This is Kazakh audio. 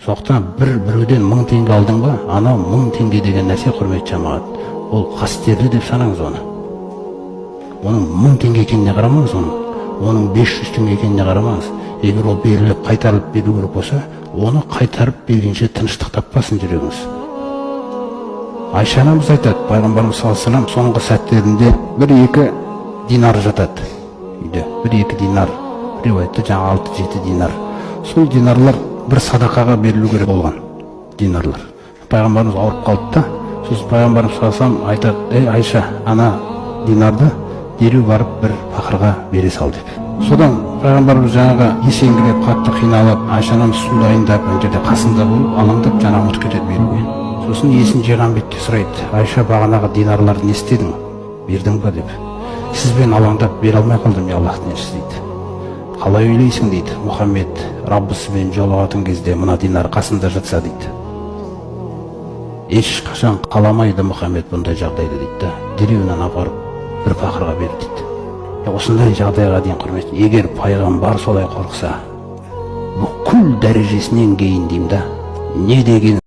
Соқтан біреуден 1000 теңге алдың ба, анау 1000 теңге деген нәрсе, құрметті жамағат, ол қастерлі деп санаңыз оны. Оның 1000 теңге екеніне қарамаңыз, оның 500 теңге екеніне қарамаңыз. Егер ол беріліп, қайтарылып беру керек болса, оны қайтарып бергенше тыныштық таппасын жүрегіңіз. Айша анамыз айтады, пайғамбарымыз саллаллаху алейхи ва саллям соңғы сәттерінде 1-2 динар жатады үйде. 1-2 динар, риуаятта жаңа 6-7 динар. Сол динарлар бір садақаға берілу керек болған динарлар. Пайғамбарымыз ауырып қалды да, сосын пайғамбарымыз саллаллаху алейхи ва саллям айтады: Айша, ана динарды дереу барып бір пақырға бере сал деп. Содан пайғамбарымыз жаңағы есеңгіреп, қатты қиналып, Айша анамыз су дайындап, ана жерде қасында болып, алаңдап, жаңа ұмытып кетеді беруге. Сосын есін жиған бетте сұрайды: Айша, бағанағы динарларды не істедің? Бердің ба деп. Сізбен алаңдап бере алмай қалдым, я Аллахтың елшісі дейді. Қалай ойлайсың дейді, Мұхаммед Раббысымен жолығатын кезде мына динар қасында жатса дейді. Ешқашан қаламайды Мұхаммед бұндай жағдайды дейді. Дереуінен апарып бір пақырға бер дейді. Осындай жағдайға дейін, құрметті, егер пайғамбар солай қорықса, бүкіл дәрежесінен кейін деймін да, не деген